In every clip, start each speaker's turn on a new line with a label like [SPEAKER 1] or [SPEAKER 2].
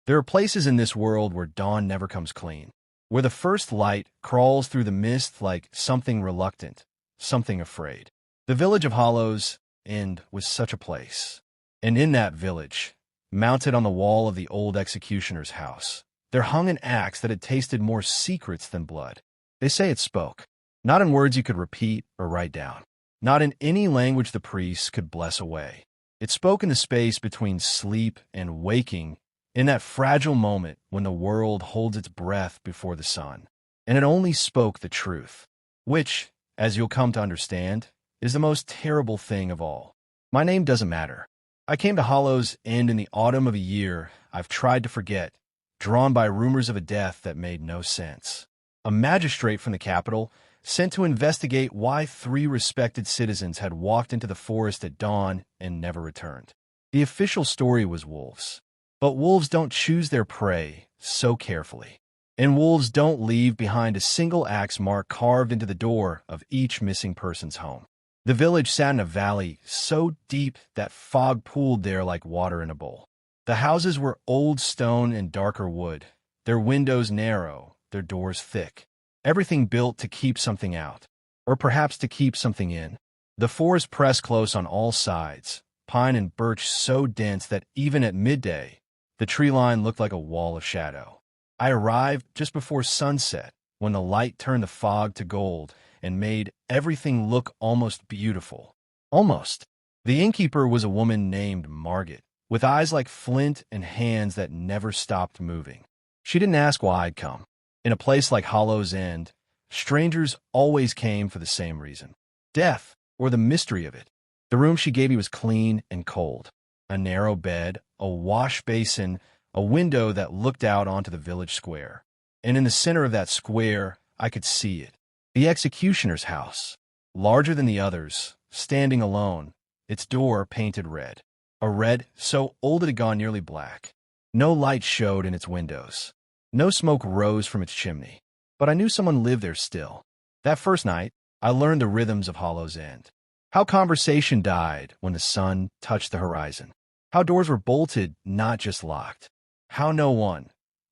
[SPEAKER 1] There are places in this world where dawn never comes clean, where the first light crawls through the mist like something reluctant, something afraid. The village of Hollows End was such a place. And in that village, mounted on the wall of the old executioner's house, there hung an axe that had tasted more secrets than blood. They say it spoke, not in words you could repeat or write down, not in any language the priests could bless away. It spoke in the space between sleep and waking, in that fragile moment when the world holds its breath before the sun. And it only spoke the truth, which, as you'll come to understand, is the most terrible thing of all. My name doesn't matter. I came to Hollow's End in the autumn of a year I've tried to forget, drawn by rumors of a death that made no sense. A magistrate from the capital, sent to investigate why 3 respected citizens had walked into the forest at dawn and never returned. The official story was wolves. But wolves don't choose their prey so carefully. And wolves don't leave behind a single axe mark carved into the door of each missing person's home. The village sat in a valley so deep that fog pooled there like water in a bowl. The houses were old stone and darker wood, their windows narrow, their doors thick. Everything built to keep something out, or perhaps to keep something in. The forest pressed close on all sides, pine and birch so dense that even at midday, the tree line looked like a wall of shadow. I arrived just before sunset, when the light turned the fog to gold and made everything look almost beautiful. Almost. The innkeeper was a woman named Margaret, with eyes like flint and hands that never stopped moving. She didn't ask why I'd come. In a place like Hollow's End, strangers always came for the same reason: death, or the mystery of it. The room she gave me was clean and cold. A narrow bed, a wash basin, a window that looked out onto the village square. And in the center of that square, I could see it. The executioner's house, larger than the others, standing alone, its door painted red. A red so old it had gone nearly black. No light showed in its windows. No smoke rose from its chimney, but I knew someone lived there still. That first night, I learned the rhythms of Hollow's End. How conversation died when the sun touched the horizon. How doors were bolted, not just locked. How no one,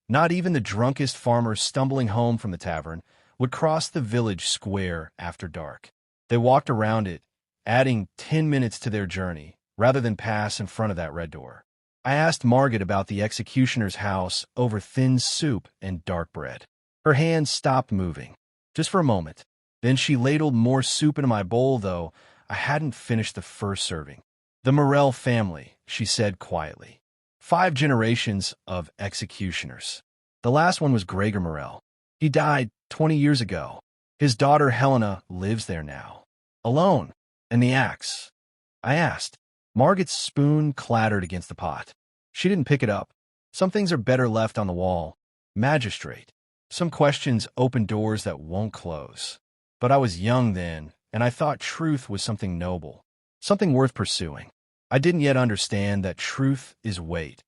[SPEAKER 1] not even the drunkest farmer stumbling home from the tavern, would cross the village square after dark. They walked around it, adding 10 minutes to their journey, rather than pass in front of that red door. I asked Margaret about the executioner's house over thin soup and dark bread. Her hands stopped moving, just for a moment. Then she ladled more soup into my bowl, though I hadn't finished the first serving. The Morel family, she said quietly. 5 generations of executioners. The last one was Gregor Morel. He died 20 years ago. His daughter Helena lives there now. Alone. And the axe. I asked. Margaret's spoon clattered against the pot. She didn't pick it up. Some things are better left on the wall. Magistrate. Some questions open doors that won't close. But I was young then, and I thought truth was something noble, something worth pursuing. I didn't yet understand that truth is weight,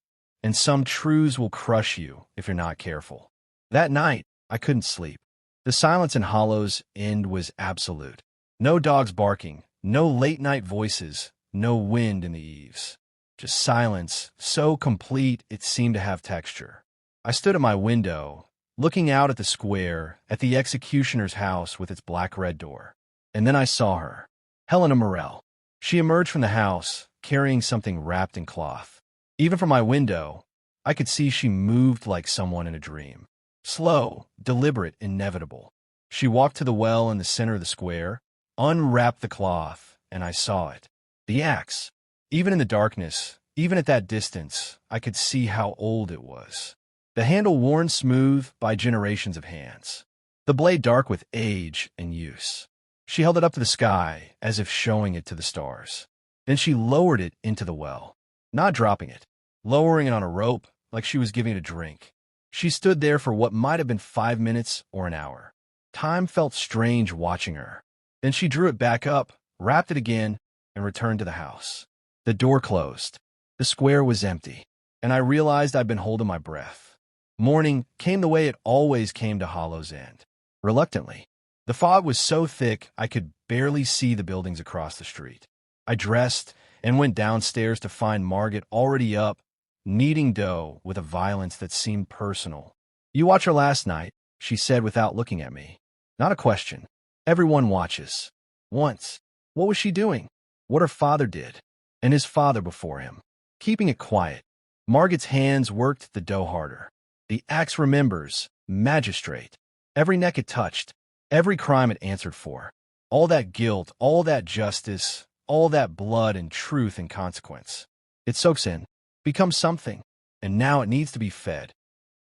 [SPEAKER 1] and some truths will crush you if you're not careful. That night, I couldn't sleep. The silence in Hollow's End was absolute. No dogs barking, no late-night voices, no wind in the eaves. Just silence, so complete it seemed to have texture. I stood at my window, looking out at the square, at the executioner's house with its black-red door. And then I saw her, Helena Morel. She emerged from the house, carrying something wrapped in cloth. Even from my window, I could see she moved like someone in a dream. Slow, deliberate, inevitable. She walked to the well in the center of the square, unwrapped the cloth, and I saw it. The axe. Even in the darkness, even at that distance, I could see how old it was. The handle worn smooth by generations of hands. The blade dark with age and use. She held it up to the sky, as if showing it to the stars. Then she lowered it into the well, not dropping it, lowering it on a rope like she was giving it a drink. She stood there for what might have been 5 minutes or an hour. Time felt strange watching her. Then she drew it back up, wrapped it again, and returned to the house. The door closed. The square was empty, and I realized I'd been holding my breath. Morning came the way it always came to Hollow's End, reluctantly. The fog was so thick I could barely see the buildings across the street. I dressed and went downstairs to find Margaret already up, kneading dough with a violence that seemed personal. "You watched her last night," she said without looking at me. Not a question. Everyone watches. Once. What was she doing? What her father did. And his father before him. Keeping it quiet. Margaret's hands worked the dough harder. The axe remembers. Magistrate. Every neck it touched. Every crime it answered for. All that guilt, all that justice, all that blood and truth and consequence. It soaks in. Becomes something. And now it needs to be fed.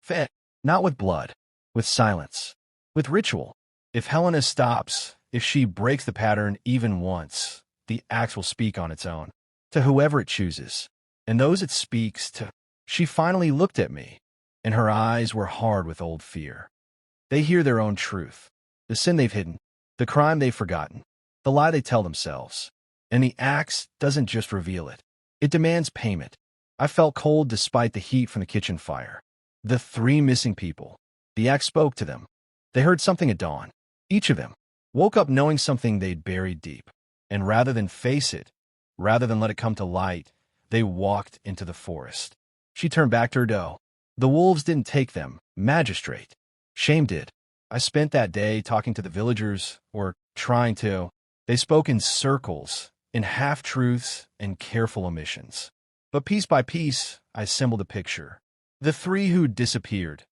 [SPEAKER 1] Fed. Not with blood. With silence. With ritual. If Helena stops, if she breaks the pattern even once, the axe will speak on its own, to whoever it chooses, and those it speaks to. She finally looked at me, and her eyes were hard with old fear. They hear their own truth, the sin they've hidden, the crime they've forgotten, the lie they tell themselves, and the axe doesn't just reveal it. It demands payment. I felt cold despite the heat from the kitchen fire. The 3 missing people. The axe spoke to them. They heard something at dawn. Each of them woke up knowing something they'd buried deep. And rather than face it, rather than let it come to light, they walked into the forest. She turned back to her dough. The wolves didn't take them. Magistrate. Shame did. I spent that day talking to the villagers, or trying to. They spoke in circles, in half-truths and careful omissions. But piece by piece, I assembled a picture. The 3 who'd disappeared.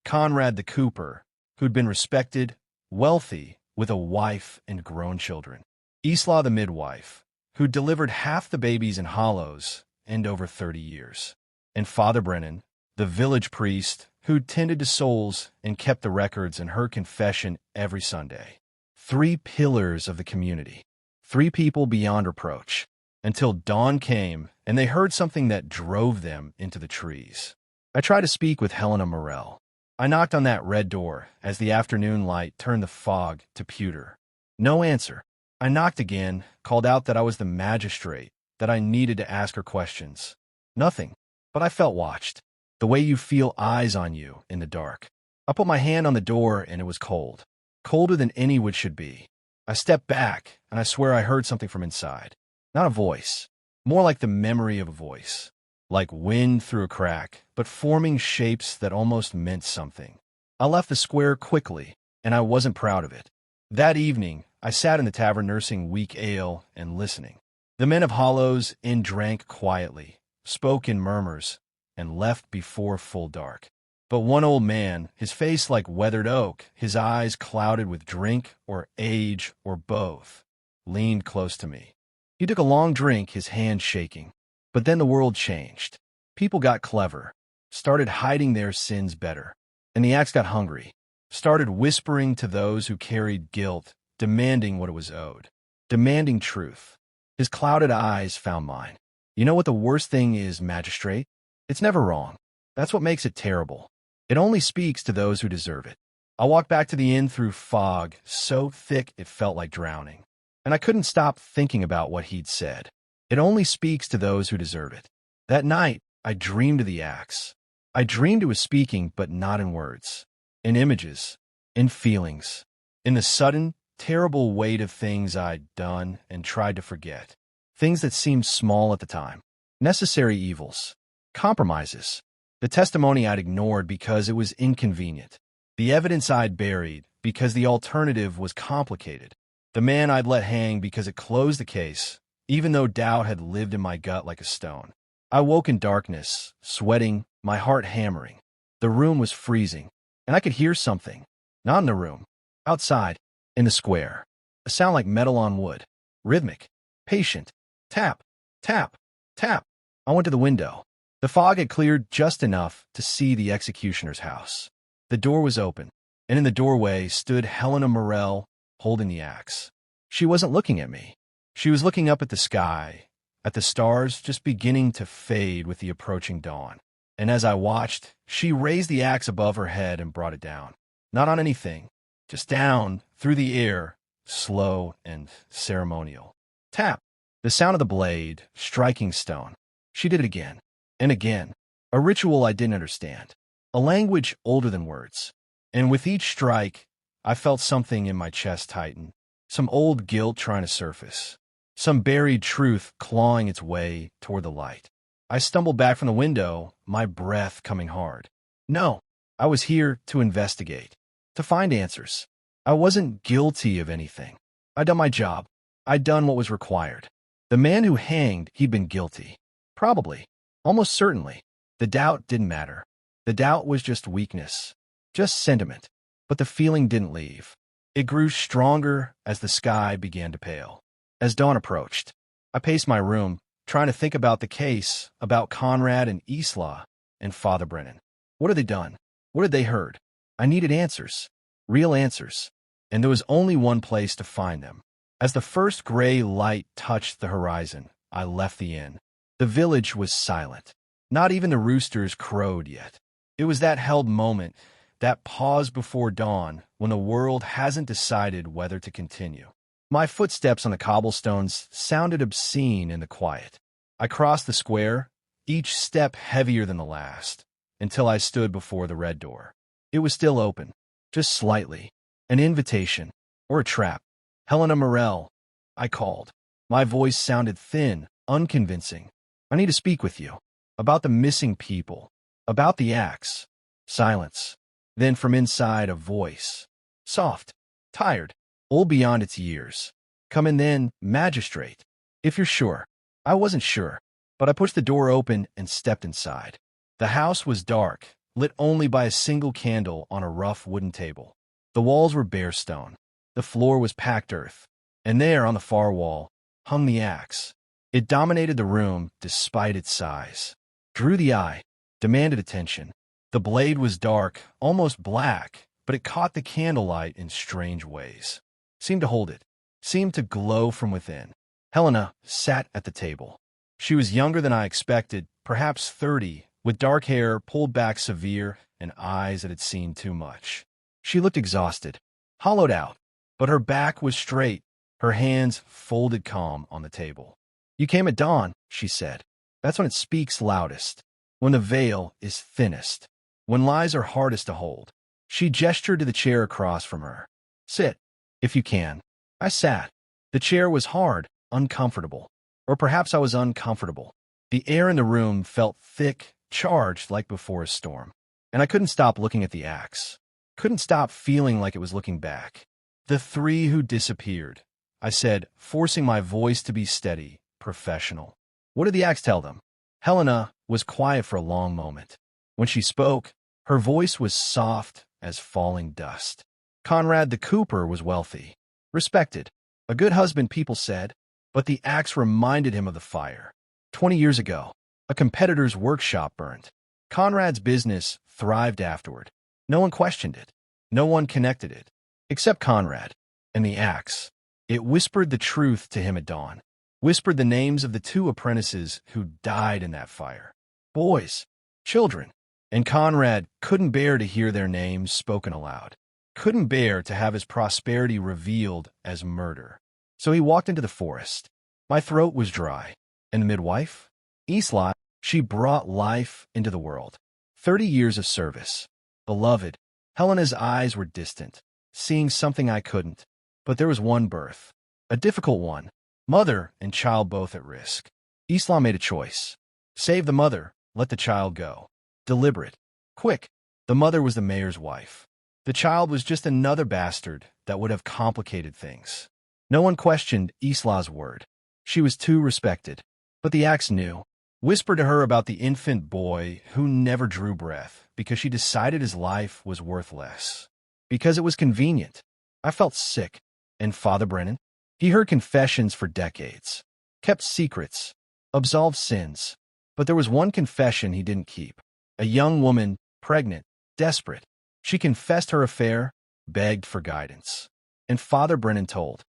[SPEAKER 1] Conrad the cooper, who'd been respected, wealthy, with a wife and grown children. Isla the midwife, who'd delivered half the babies in hollows and over 30 years. And Father Brennan, the village priest, who'd tended to souls and kept the records and heard confession every Sunday. 3 pillars of the community. 3 people beyond reproach. Until dawn came, and they heard something that drove them into the trees. I tried to speak with Helena Morell. I knocked on that red door as the afternoon light turned the fog to pewter. No answer. I knocked again, called out that I was the magistrate, that I needed to ask her questions. Nothing. But I felt watched. The way you feel eyes on you in the dark. I put my hand on the door and it was cold. Colder than any wood should be. I stepped back and I swear I heard something from inside. Not a voice. More like the memory of a voice. Like wind through a crack, but forming shapes that almost meant something. I left the square quickly, and I wasn't proud of it. That evening, I sat in the tavern nursing weak ale and listening. The men of Hollows in drank quietly, spoke in murmurs, and left before full dark. But one old man, his face like weathered oak, his eyes clouded with drink or age or both, leaned close to me. He took a long drink, his hand shaking. But then the world changed. People got clever, started hiding their sins better. And the axe got hungry, started whispering to those who carried guilt, demanding what it was owed, demanding truth. His clouded eyes found mine. You know what the worst thing is, magistrate? It's never wrong. That's what makes it terrible. It only speaks to those who deserve it. I walked back to the inn through fog, so thick it felt like drowning. And I couldn't stop thinking about what he'd said. It only speaks to those who deserve it. That night, I dreamed of the axe. I dreamed it was speaking, but not in words. In images. In feelings. In the sudden, terrible weight of things I'd done and tried to forget. Things that seemed small at the time. Necessary evils. Compromises. The testimony I'd ignored because it was inconvenient. The evidence I'd buried because the alternative was complicated. The man I'd let hang because it closed the case, even though doubt had lived in my gut like a stone. I woke in darkness, sweating, my heart hammering. The room was freezing, and I could hear something. Not in the room. Outside, in the square. A sound like metal on wood. Rhythmic. Patient. Tap. Tap. Tap. I went to the window. The fog had cleared just enough to see the executioner's house. The door was open, and in the doorway stood Helena Morell, holding the axe. She wasn't looking at me. She was looking up at the sky, at the stars just beginning to fade with the approaching dawn. And as I watched, she raised the axe above her head and brought it down. Not on anything, just down, through the air, slow and ceremonial. Tap! The sound of the blade, striking stone. She did it again, and again. A ritual I didn't understand. A language older than words. And with each strike, I felt something in my chest tighten. Some old guilt trying to surface. Some buried truth clawing its way toward the light. I stumbled back from the window, my breath coming hard. No, I was here to investigate, to find answers. I wasn't guilty of anything. I'd done my job. I'd done what was required. The man who hanged, he'd been guilty. Probably. Almost certainly. The doubt didn't matter. The doubt was just weakness. Just sentiment. But the feeling didn't leave. It grew stronger as the sky began to pale. As dawn approached, I paced my room, trying to think about the case, about Conrad and Isla and Father Brennan. What had they done? What had they heard? I needed answers. Real answers. And there was only one place to find them. As the first gray light touched the horizon, I left the inn. The village was silent. Not even the roosters crowed yet. It was that held moment, that pause before dawn, when the world hasn't decided whether to continue. My footsteps on the cobblestones sounded obscene in the quiet. I crossed the square, each step heavier than the last, until I stood before the red door. It was still open, just slightly. An invitation, or a trap. Helena Morel, I called. My voice sounded thin, unconvincing. I need to speak with you. About the missing people. About the axe. Silence. Then from inside a voice. Soft. Tired. Old beyond its years. Come in then, magistrate. If you're sure. I wasn't sure, but I pushed the door open and stepped inside. The house was dark, lit only by a single candle on a rough wooden table. The walls were bare stone. The floor was packed earth. And there, on the far wall, hung the axe. It dominated the room despite its size. Drew the eye, demanded attention. The blade was dark, almost black, but it caught the candlelight in strange ways. Seemed to hold it. Seemed to glow from within. Helena sat at the table. She was younger than I expected, perhaps 30, with dark hair pulled back severe and eyes that had seen too much. She looked exhausted, hollowed out, but her back was straight, her hands folded calm on the table. You came at dawn, she said. That's when it speaks loudest, when the veil is thinnest, when lies are hardest to hold. She gestured to the chair across from her. Sit, if you can. I sat. The chair was hard, uncomfortable. Or perhaps I was uncomfortable. The air in the room felt thick, charged like before a storm. And I couldn't stop looking at the axe. Couldn't stop feeling like it was looking back. The three who disappeared, I said, forcing my voice to be steady, professional. What did the axe tell them? Helena was quiet for a long moment. When she spoke, her voice was soft as falling dust. Conrad the cooper was wealthy, respected, a good husband, people said, but the axe reminded him of the fire. 20 years ago, a competitor's workshop burned. Conrad's business thrived afterward. No one questioned it. No one connected it. Except Conrad. And the axe. It whispered the truth to him at dawn. Whispered the names of the 2 apprentices who died in that fire. Boys. Children. And Conrad couldn't bear to hear their names spoken aloud. Couldn't bear to have his prosperity revealed as murder. So he walked into the forest. My throat was dry. And the midwife? Isla, she brought life into the world. 30 years of service. Beloved. Helena's eyes were distant, seeing something I couldn't. But there was one birth. A difficult one. Mother and child both at risk. Isla made a choice. Save the mother, let the child go. Deliberate. Quick. The mother was the mayor's wife. The child was just another bastard that would have complicated things. No one questioned Isla's word. She was too respected. But the axe knew. Whispered to her about the infant boy who never drew breath because she decided his life was worth less. Because it was convenient. I felt sick. And Father Brennan? He heard confessions for decades. Kept secrets. Absolved sins. But there was one confession he didn't keep. A young woman, pregnant, desperate. She confessed her affair, begged for guidance. And Father Brennan told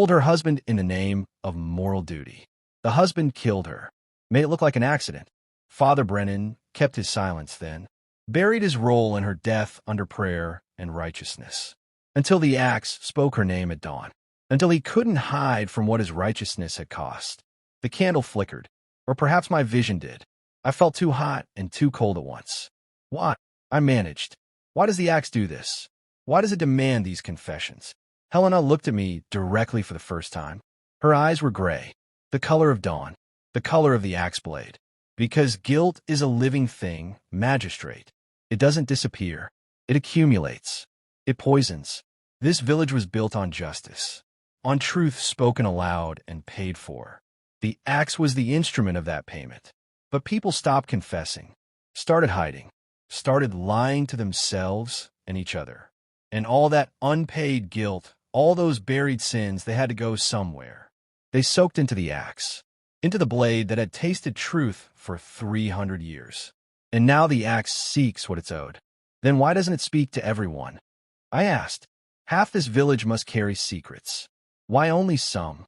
[SPEAKER 1] her husband in the name of moral duty. The husband killed her. Made it look like an accident. Father Brennan kept his silence then, buried his role in her death under prayer and righteousness. Until the axe spoke her name at dawn. Until he couldn't hide from what his righteousness had cost. The candle flickered, or perhaps my vision did. I felt too hot and too cold at once. Why? I managed. Why does the axe do this? Why does it demand these confessions? Helena looked at me directly for the first time. Her eyes were gray, the color of dawn, the color of the axe blade. Because guilt is a living thing, magistrate. It doesn't disappear. It accumulates. It poisons. This village was built on justice, on truth spoken aloud and paid for. The axe was the instrument of that payment. But people stopped confessing, started hiding, started lying to themselves and each other. And all that unpaid guilt, all those buried sins, they had to go somewhere. They soaked into the axe, into the blade that had tasted truth for 300 years. And now the axe seeks what it's owed. Then why doesn't it speak to everyone? I asked. Half this village must carry secrets. Why only some?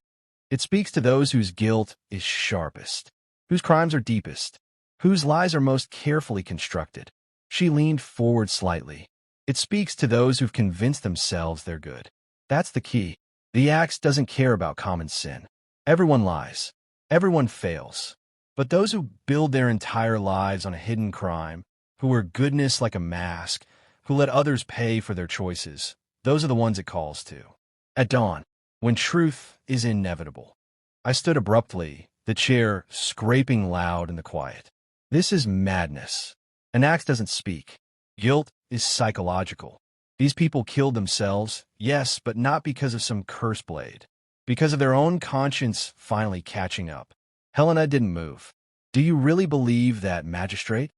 [SPEAKER 1] It speaks to those whose guilt is sharpest, whose crimes are deepest, whose lies are most carefully constructed. She leaned forward slightly. It speaks to those who've convinced themselves they're good. That's the key. The axe doesn't care about common sin. Everyone lies. Everyone fails. But those who build their entire lives on a hidden crime, who wear goodness like a mask, who let others pay for their choices, those are the ones it calls to. At dawn, when truth is inevitable, I stood abruptly, the chair scraping loud in the quiet. This is madness. An axe doesn't speak. Guilt is psychological. These people killed themselves, yes, but not because of some curse blade. Because of their own conscience finally catching up. Helena didn't move. Do you really believe that, magistrate?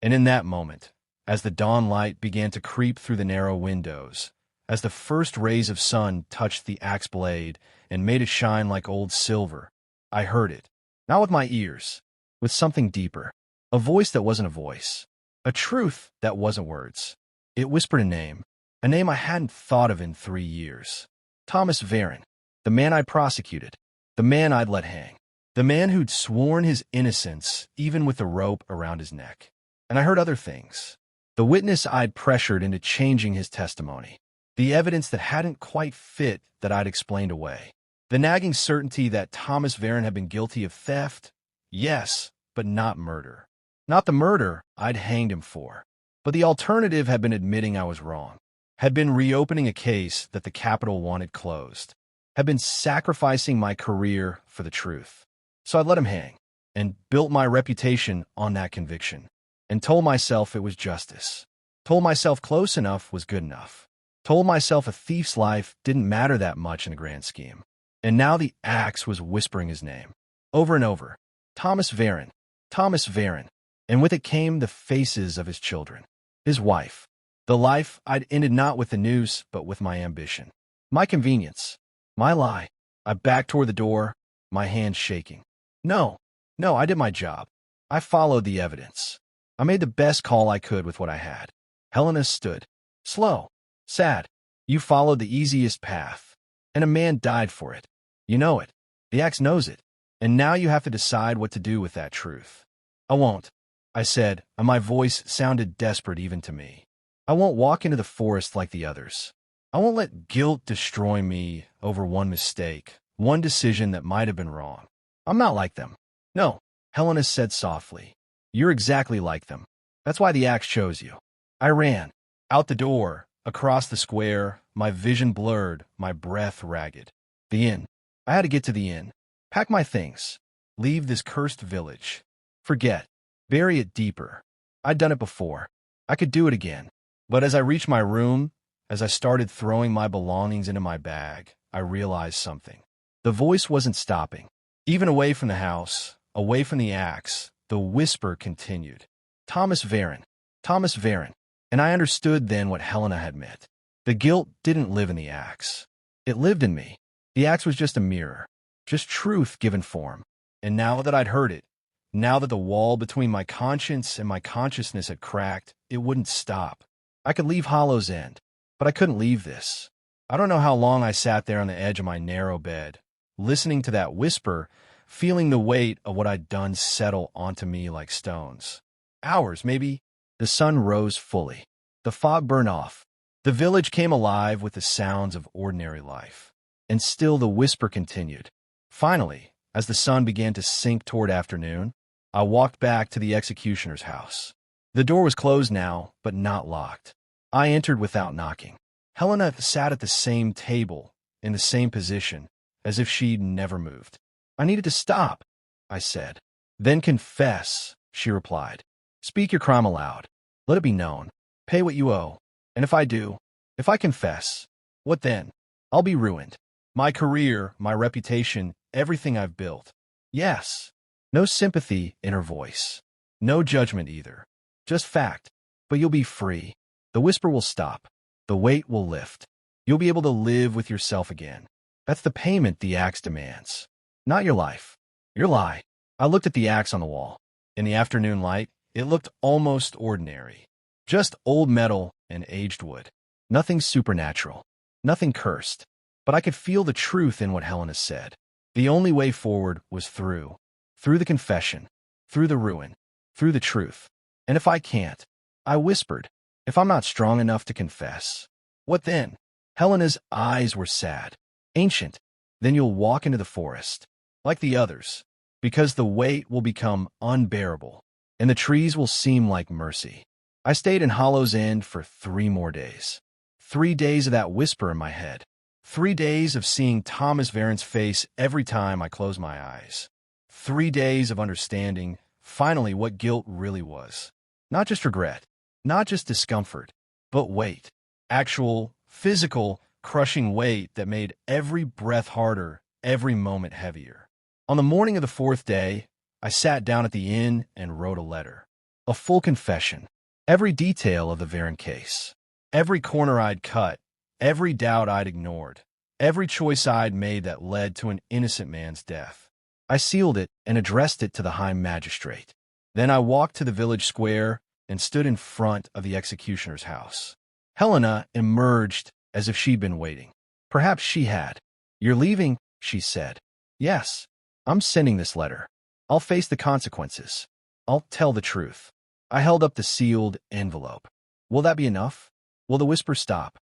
[SPEAKER 1] And in that moment, as the dawn light began to creep through the narrow windows, as the first rays of sun touched the axe blade and made it shine like old silver, I heard it. Not with my ears, with something deeper. A voice that wasn't a voice. A truth that wasn't words. It whispered a name I hadn't thought of in 3 years. Thomas Varon, the man I'd prosecuted, the man I'd let hang, the man who'd sworn his innocence even with the rope around his neck. And I heard other things. The witness I'd pressured into changing his testimony. The evidence that hadn't quite fit that I'd explained away. The nagging certainty that Thomas Varon had been guilty of theft, yes, but not murder. Not the murder I'd hanged him for. But the alternative had been admitting I was wrong. Had been reopening a case that the Capitol wanted closed. Had been sacrificing my career for the truth. So I let him hang, and built my reputation on that conviction, and told myself it was justice. Told myself close enough was good enough. Told myself a thief's life didn't matter that much in the grand scheme. And now the axe was whispering his name. Over and over. Thomas Varon. Thomas Varon. And with it came the faces of his children. His wife. The life I'd ended not with the noose, but with my ambition. My convenience. My lie. I backed toward the door, my hands shaking. No, I did my job. I followed the evidence. I made the best call I could with what I had. Helena stood. Slow. Sad. You followed the easiest path. And a man died for it. You know it. The axe knows it. And now you have to decide what to do with that truth. I won't, I said, and my voice sounded desperate even to me. I won't walk into the forest like the others. I won't let guilt destroy me over one mistake, one decision that might have been wrong. I'm not like them. No, Helena said softly. You're exactly like them. That's why the axe chose you. I ran. Out the door, across the square, my vision blurred, my breath ragged. The inn. I had to get to the inn. Pack my things. Leave this cursed village. Forget. Bury it deeper. I'd done it before. I could do it again. But as I reached my room, as I started throwing my belongings into my bag, I realized something. The voice wasn't stopping. Even away from the house, away from the axe, the whisper continued. Thomas Varon. Thomas Varon. And I understood then what Helena had meant. The guilt didn't live in the axe. It lived in me. The axe was just a mirror. Just truth given form. And now that I'd heard it, now that the wall between my conscience and my consciousness had cracked, it wouldn't stop. I could leave Hollow's End, but I couldn't leave this. I don't know how long I sat there on the edge of my narrow bed, listening to that whisper, feeling the weight of what I'd done settle onto me like stones. Hours, maybe. The sun rose fully. The fog burned off. The village came alive with the sounds of ordinary life. And still the whisper continued. Finally, as the sun began to sink toward afternoon, I walked back to the executioner's house. The door was closed now, but not locked. I entered without knocking. Helena sat at the same table, in the same position, as if she'd never moved. I needed to stop, I said. Then confess, she replied. Speak your crime aloud. Let it be known. Pay what you owe. And if I do, if I confess, what then? I'll be ruined. My career, my reputation, everything I've built. Yes. No sympathy in her voice. No judgment either. Just fact. But you'll be free. The whisper will stop. The weight will lift. You'll be able to live with yourself again. That's the payment the axe demands. Not your life. Your lie. I looked at the axe on the wall. In the afternoon light, it looked almost ordinary. Just old metal and aged wood. Nothing supernatural. Nothing cursed. But I could feel the truth in what Helena said. The only way forward was through. Through the confession. Through the ruin. Through the truth. And if I can't, I whispered, if I'm not strong enough to confess, what then? Helena's eyes were sad. Ancient. Then you'll walk into the forest. Like the others. Because the weight will become unbearable. And the trees will seem like mercy. I stayed in Hollow's End for 3 more days. 3 days of that whisper in my head. 3 days of seeing Thomas Varen's face every time I closed my eyes. 3 days of understanding, finally, what guilt really was. Not just regret, not just discomfort, but weight. Actual, physical, crushing weight that made every breath harder, every moment heavier. On the morning of the 4th day, I sat down at the inn and wrote a letter. A full confession. Every detail of the Varen case. Every corner I'd cut. Every doubt I'd ignored. Every choice I'd made that led to an innocent man's death. I sealed it and addressed it to the High Magistrate. Then I walked to the village square and stood in front of the executioner's house. Helena emerged as if she'd been waiting. Perhaps she had. You're leaving, she said. Yes, I'm sending this letter. I'll face the consequences. I'll tell the truth. I held up the sealed envelope. Will that be enough? Will the whisper stop?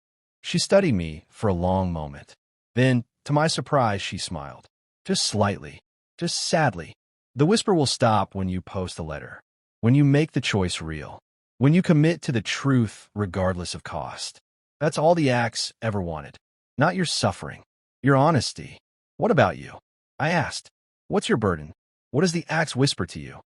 [SPEAKER 1] She studied me for a long moment. Then, to my surprise, she smiled. Just slightly. Just sadly. The whisper will stop when you post the letter. When you make the choice real. When you commit to the truth regardless of cost. That's all the axe ever wanted. Not your suffering. Your honesty. What about you? I asked. What's your burden? What does the axe whisper to you?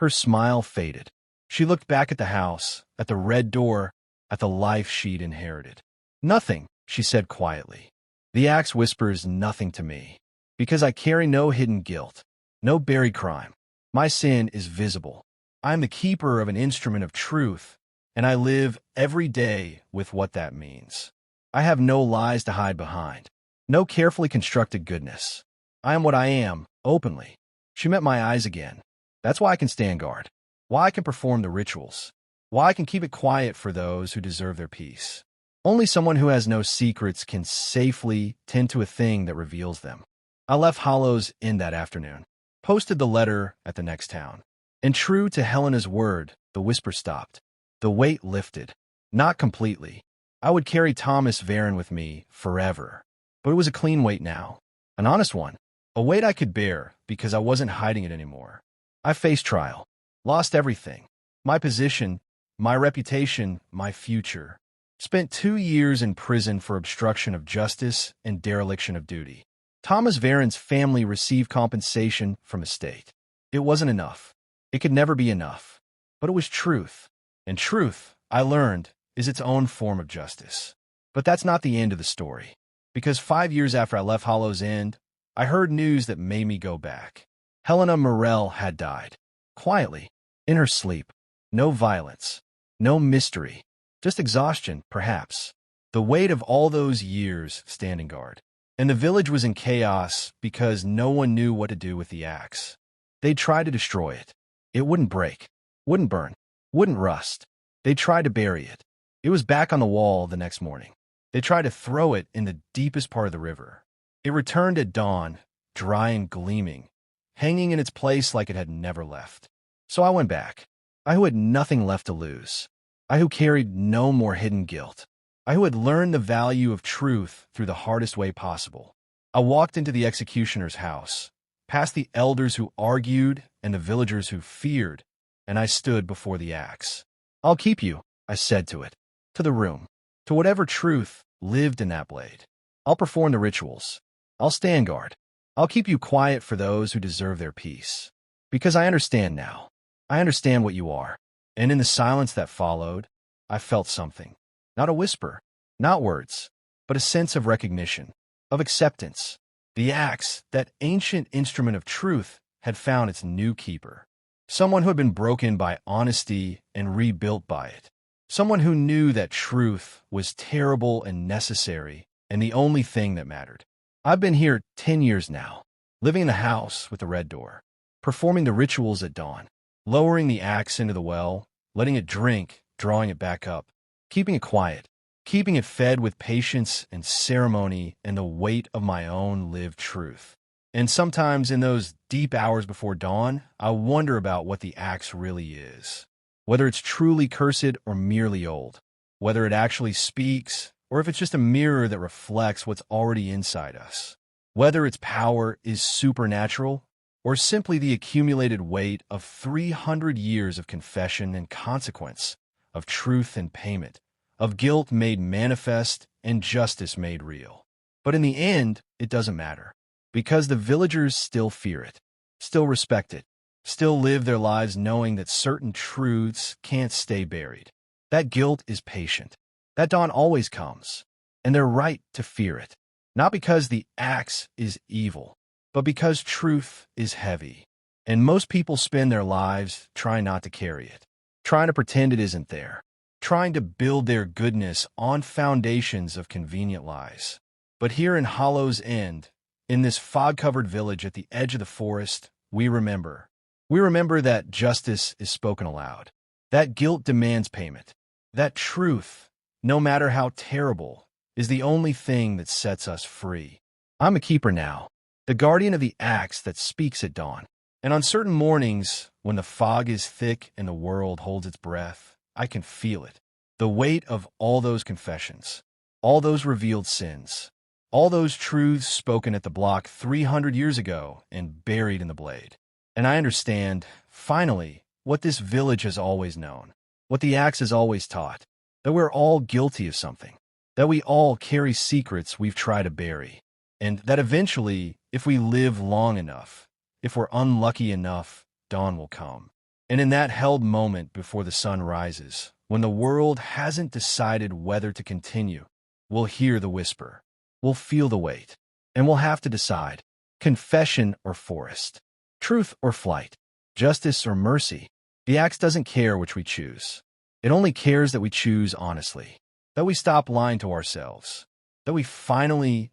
[SPEAKER 1] Her smile faded. She looked back at the house, at the red door, at the life she'd inherited. Nothing, she said quietly. The axe whispers nothing to me. Because I carry no hidden guilt. No buried crime. My sin is visible. I am the keeper of an instrument of truth, and I live every day with what that means. I have no lies to hide behind. No carefully constructed goodness. I am what I am, openly. She met my eyes again. That's why I can stand guard. Why I can perform the rituals. Why I can keep it quiet for those who deserve their peace. Only someone who has no secrets can safely tend to a thing that reveals them. I left Hollow's Inn that afternoon. Posted the letter at the next town. And true to Helena's word, the whisper stopped. The weight lifted. Not completely. I would carry Thomas Varen with me forever. But it was a clean weight now. An honest one. A weight I could bear because I wasn't hiding it anymore. I faced trial. Lost everything. My position, my reputation, my future. Spent 2 years in prison for obstruction of justice and dereliction of duty. Thomas Varen's family received compensation from the state. It wasn't enough. It could never be enough. But it was truth. And truth, I learned, is its own form of justice. But that's not the end of the story. Because 5 years after I left Hollow's End, I heard news that made me go back. Helena Morell had died. Quietly. In her sleep. No violence. No mystery. Just exhaustion, perhaps. The weight of all those years standing guard. And the village was in chaos because no one knew what to do with the axe. They'd tried to destroy it. It wouldn't break. Wouldn't burn. Wouldn't rust. They tried to bury it. It was back on the wall the next morning. They tried to throw it in the deepest part of the river. It returned at dawn, dry and gleaming, hanging in its place like it had never left. So I went back. I who had nothing left to lose. I who carried no more hidden guilt. I who had learned the value of truth through the hardest way possible. I walked into the executioner's house, past the elders who argued and the villagers who feared, and I stood before the axe. I'll keep you, I said to it, to the room, to whatever truth lived in that blade. I'll perform the rituals. I'll stand guard. I'll keep you quiet for those who deserve their peace. Because I understand now. I understand what you are. And in the silence that followed, I felt something. Not a whisper, not words, but a sense of recognition, of acceptance. The axe, that ancient instrument of truth, had found its new keeper. Someone who had been broken by honesty and rebuilt by it. Someone who knew that truth was terrible and necessary and the only thing that mattered. I've been here 10 years now, living in the house with the red door, performing the rituals at dawn, lowering the axe into the well, letting it drink, drawing it back up, keeping it quiet, keeping it fed with patience and ceremony and the weight of my own lived truth. And sometimes in those deep hours before dawn, I wonder about what the axe really is. Whether it's truly cursed or merely old. Whether it actually speaks, or if it's just a mirror that reflects what's already inside us. Whether its power is supernatural, or simply the accumulated weight of 300 years of confession and consequence, of truth and payment, of guilt made manifest and justice made real. But in the end, it doesn't matter, because the villagers still fear it, still respect it, still live their lives knowing that certain truths can't stay buried. That guilt is patient. That dawn always comes, and they're right to fear it, not because the axe is evil, but because truth is heavy. And most people spend their lives trying not to carry it, trying to pretend it isn't there, trying to build their goodness on foundations of convenient lies. But here in Hollow's End, in this fog-covered village at the edge of the forest, we remember. We remember that justice is spoken aloud, that guilt demands payment, that truth, no matter how terrible, is the only thing that sets us free. I'm a keeper now, the guardian of the axe that speaks at dawn. And on certain mornings, when the fog is thick and the world holds its breath, I can feel it. The weight of all those confessions, all those revealed sins, all those truths spoken at the block 300 years ago and buried in the blade. And I understand, finally, what this village has always known, what the axe has always taught, that we're all guilty of something, that we all carry secrets we've tried to bury, and that eventually, if we live long enough, if we're unlucky enough, dawn will come. And in that held moment before the sun rises, when the world hasn't decided whether to continue, we'll hear the whisper, we'll feel the weight, and we'll have to decide, confession or forest, truth or flight, justice or mercy. The axe doesn't care which we choose. It only cares that we choose honestly, that we stop lying to ourselves, that we finally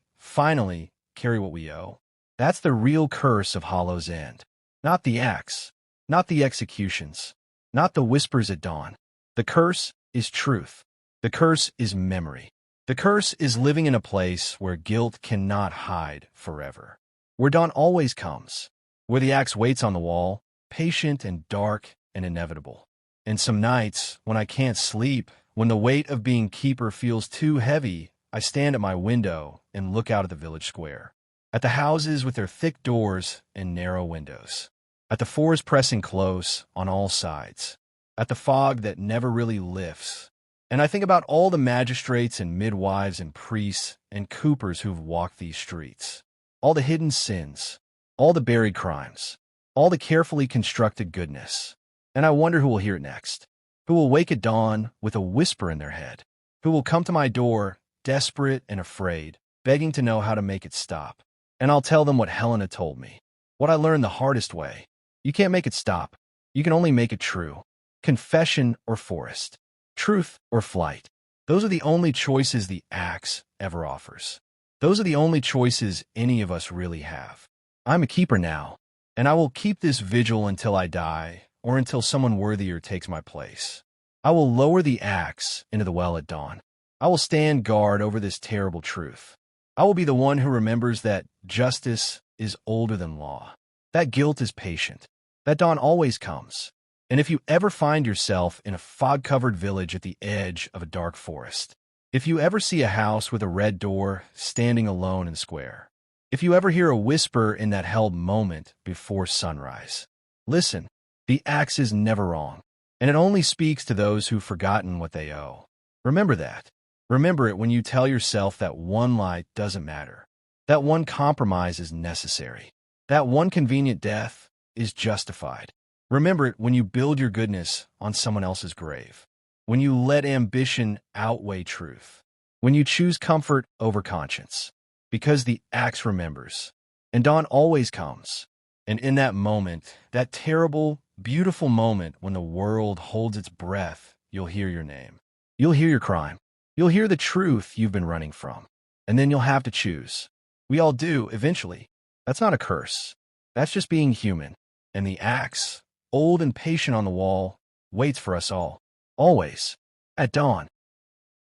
[SPEAKER 1] carry what we owe. That's the real curse of Hollow's End. Not the axe, not the executions, not the whispers at dawn. The curse is truth. The curse is memory. The curse is living in a place where guilt cannot hide forever, where dawn always comes, where the axe waits on the wall, patient and dark and inevitable. And some nights, when I can't sleep, when the weight of being keeper feels too heavy, I stand at my window and look out at the village square, at the houses with their thick doors and narrow windows, at the forest pressing close on all sides, at the fog that never really lifts. And I think about all the magistrates and midwives and priests and coopers who've walked these streets, all the hidden sins, all the buried crimes, all the carefully constructed goodness. And I wonder who will hear it next, who will wake at dawn with a whisper in their head, who will come to my door, desperate and afraid, begging to know how to make it stop. And I'll tell them what Helena told me, what I learned the hardest way. You can't make it stop. You can only make it true. Confession or forest, truth or flight. Those are the only choices the axe ever offers. Those are the only choices any of us really have. I'm a keeper now, and I will keep this vigil until I die, or until someone worthier takes my place. I will lower the axe into the well at dawn. I will stand guard over this terrible truth. I will be the one who remembers that justice is older than law, that guilt is patient, that dawn always comes. And if you ever find yourself in a fog-covered village at the edge of a dark forest, if you ever see a house with a red door standing alone in the square, if you ever hear a whisper in that held moment before sunrise, listen, the axe is never wrong, and it only speaks to those who've forgotten what they owe. Remember that. Remember it when you tell yourself that one lie doesn't matter, that one compromise is necessary, that one convenient death is justified. Remember it when you build your goodness on someone else's grave, when you let ambition outweigh truth, when you choose comfort over conscience, because the axe remembers, and dawn always comes. And in that moment, that terrible, beautiful moment when the world holds its breath, you'll hear your name. You'll hear your crime. You'll hear the truth you've been running from. And then you'll have to choose. We all do, eventually. That's not a curse. That's just being human. And the axe, old and patient on the wall, waits for us all. Always. At dawn.